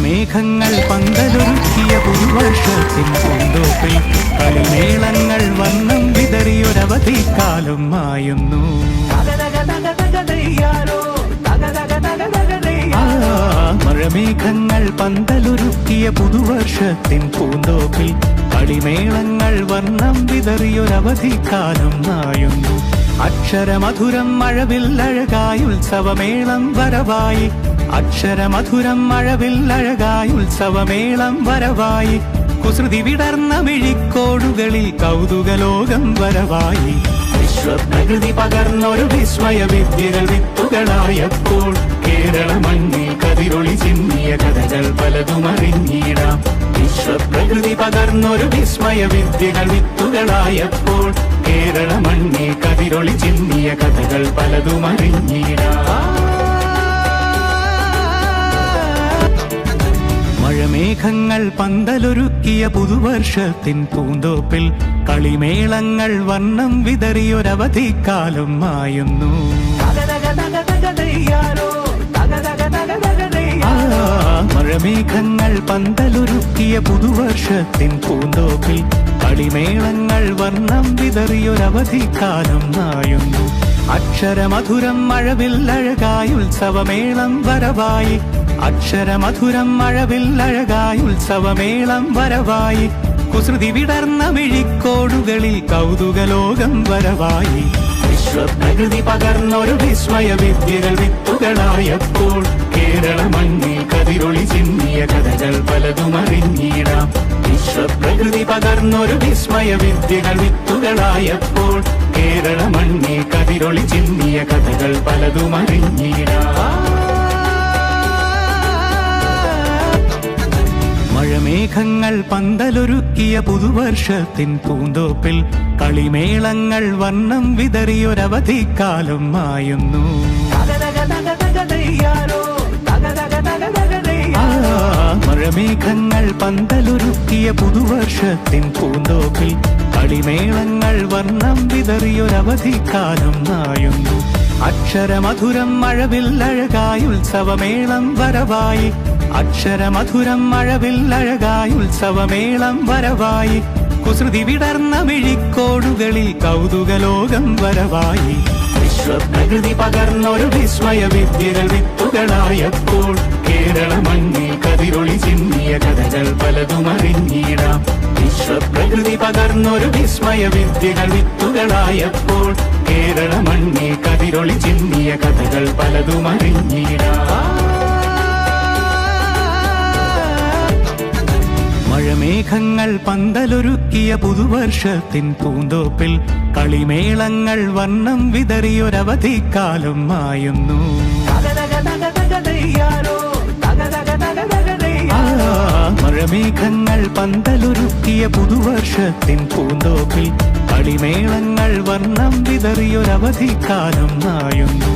മഴമേഘങ്ങൾ പന്തലൊരുക്കിയ പുതുവർഷത്തിൻ പൂന്തോപ്പിൽ കളിമേളങ്ങൾ വർണ്ണം വിതറിയൊരവധിക്കാലം മായുന്നു. മഴമേഘങ്ങൾ പന്തലൊരുക്കിയ പുതുവർഷത്തിൻ പൂന്തോപ്പിൽ കളിമേളങ്ങൾ വർണ്ണം വിതറിയൊരവധിക്കാലം മായുന്നു. അക്ഷരമധുരം മഴവില്ലഴകായി ഉത്സവമേളം വരവായി, അക്ഷരമധുരം മഴവില്ലഴകായി ഉത്സവമേളം വരവായി, കുസൃതി വിടർന്ന മിഴിക്കോടുകളിൽ കൗതുകലോകം വരവായി. വിശ്വപ്രകൃതി പകർന്നൊരു വിസ്മയ വിദ്യകൾ വിത്തുകളായപ്പോൾ കേരള മണ്ണിൽ കതിരൊളി ചിന്നിയ കഥകൾ പലതും അറിഞ്ഞിടാം. വിശ്വപ്രകൃതി പകർന്നൊരു വിസ്മയ വിദ്യകൾ വിത്തുകളായപ്പോൾ കേരള മണ്ണിൽ കതിരൊളി ചിന്നിയ കഥകൾ പലതും അറിഞ്ഞിടാം. മഴമേഘങ്ങൾ പന്തലൊരുക്കിയ പുതുവർഷത്തിൻ പൂന്തോപ്പിൽ കളിമേളങ്ങൾ വർണ്ണം വിതറിയൊരവധിക്കാലം മായുന്നു. മഴമേഘങ്ങൾ പന്തലൊരുക്കിയ പുതുവർഷത്തിൻ പൂന്തോപ്പിൽ കളിമേളങ്ങൾ വർണ്ണം വിതറിയൊരവധിക്കാലം മായുന്നു. അക്ഷരമധുരം മഴവില്ലഴകായി ഉത്സവമേളം വരവായി, അക്ഷരമധുരം മഴവില്ലഴകായി ഉത്സവമേളം വരവായി, കുസൃതി വിടർന്ന മിഴിക്കോടുകളിൽ കൗതുകലോകം വരവായി. വിശ്വപ്രകൃതി പകർന്നൊരു വിസ്മയ വിദ്യകൾ വിത്തുകളായപ്പോൾ കേരള മണ്ണിൽ കതിരൊളി ചിന്നിയ കഥകൾ പലതും അറിഞ്ഞിടാം. വിശ്വപ്രകൃതി പകർന്നൊരു വിസ്മയ വിദ്യകൾ വിത്തുകളായപ്പോൾ കേരള മണ്ണിൽ കതിരൊളി ചിന്നിയ കഥകൾ പലതും അറിഞ്ഞിടാം. മഴമേഘങ്ങൾ പന്തലൊരുക്കിയ പുതുവർഷത്തിൻ പൂന്തോപ്പിൽ കളിമേളങ്ങൾ വർണ്ണം വിതറിയൊരവധിക്കാലം മായുന്നു. മഴമേഘങ്ങൾ പന്തലൊരുക്കിയ പുതുവർഷത്തിൻ പൂന്തോപ്പിൽ കളിമേളങ്ങൾ വർണ്ണം വിതറിയൊരവധിക്കാലം മായുന്നു. അക്ഷരമധുരം മഴവില്ലഴകായി ഉത്സവമേളം വരവായി, അക്ഷരമധുരം മഴവില്ലഴകായി ഉത്സവമേളം വരവായി, കുസൃതി വിടർന്ന മിഴിക്കോടുകളിൽ കൗതുകലോകം വരവായി. വിശ്വപ്രകൃതി പകർന്നൊരു വിസ്മയ വിദ്യകൾ വിത്തുകളായപ്പോൾ കേരള മണ്ണിൽ കതിരൊളി ചിന്നിയ കഥകൾ പലതും അറിഞ്ഞിടാം. വിശ്വപ്രകൃതി പകർന്നൊരു വിസ്മയ വിദ്യകൾ വിത്തുകളായപ്പോൾ കേരള മണ്ണിൽ കതിരൊളി ചിന്നിയ കഥകൾ പലതും അറിഞ്ഞിടാം. മഴമേഘങ്ങൾ പന്തലൊരുക്കിയ പുതുവർഷത്തിൻ പൂന്തോപ്പിൽ കളിമേളങ്ങൾ വർണ്ണം വിതറിയൊരവധിക്കാലം മായുന്നു. മഴമേഘങ്ങൾ പന്തലൊരുക്കിയ പുതുവർഷത്തിൻ പൂന്തോപ്പിൽ കളിമേളങ്ങൾ വർണ്ണം വിതറിയൊരവധിക്കാലം മായുന്നു.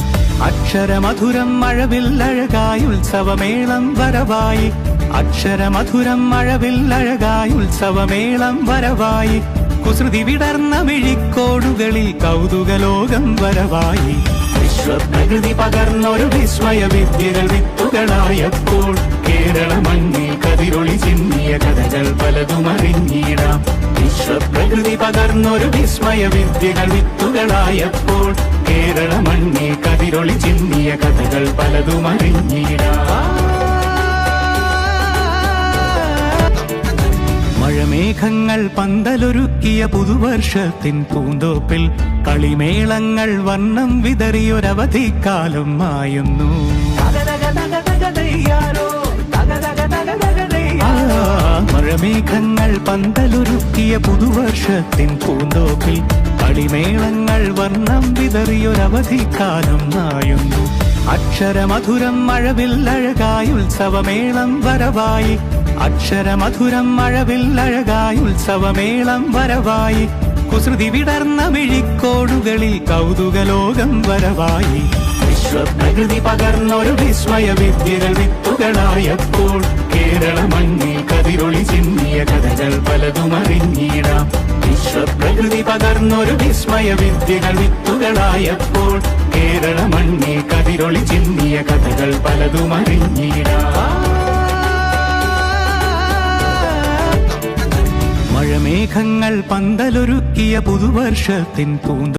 അക്ഷരമധുരം മഴവില്ലഴകായി ഉത്സവമേളം വരവായി, അക്ഷരമധുരം മഴവില്ലഴകായി ഉത്സവമേളം വരവായി, കുസൃതി വിടർന്ന മിഴിക്കോടുകളിൽ കൗതുകലോകം വരവായി. വിശ്വപ്രകൃതി പകർന്നൊരു വിസ്മയ വിദ്യകൾ വിത്തുകളായപ്പോൾ കേരള മണ്ണിൽ കതിരൊളി ചിന്നിയ കഥകൾ പലതും അറിഞ്ഞിടാം. വിശ്വപ്രകൃതി പകർന്നൊരു വിസ്മയ വിദ്യകൾ വിത്തുകളായപ്പോൾ കേരള മണ്ണിൽ കതിരൊളി ചിന്നിയ കഥകൾ പലതും അറിഞ്ഞിടാം. മഴമേഘങ്ങൾ പന്തലൊരുക്കിയ പുതുവർഷത്തിൻ പൂന്തോപ്പിൽ കളിമേളങ്ങൾ വർണ്ണം വിതറിയൊരവധിക്കാലം മായുന്നു. മഴമേഘങ്ങൾ പന്തലൊരുക്കിയ പുതുവർഷത്തിൻ പൂന്തോപ്പിൽ കളിമേളങ്ങൾ വർണ്ണം വിതറിയൊരവധിക്കാലം മായുന്നു. അക്ഷരമധുരം മഴവില്ലഴകായി ഉത്സവമേളം വരവായി, അക്ഷരമധുരം മഴവില്ലഴകായി ഉത്സവമേളം വരവായി, കുസൃതി വിടർന്ന മിഴിക്കോടുകളിൽ കൗതുകലോകം വരവായി. വിശ്വപ്രകൃതി പകർന്നൊരു വിസ്മയ വിദ്യകൾ വിത്തുകളായപ്പോൾ കേരള മണ്ണിൽ കതിരൊളി ചിന്നിയ കഥകൾ പലതും അറിഞ്ഞിടാം. വിശ്വപ്രകൃതി പകർന്നൊരു വിസ്മയ വിദ്യകൾ വിത്തുകളായപ്പോൾ കേരള മണ്ണിൽ കതിരൊളി ചിന്നിയ കഥകൾ പലതും അറിഞ്ഞിടാം. മേഘങ്ങൾ പന്തലൊരുക്കിയ പുതുവർഷത്തിൻ പൂന്തോ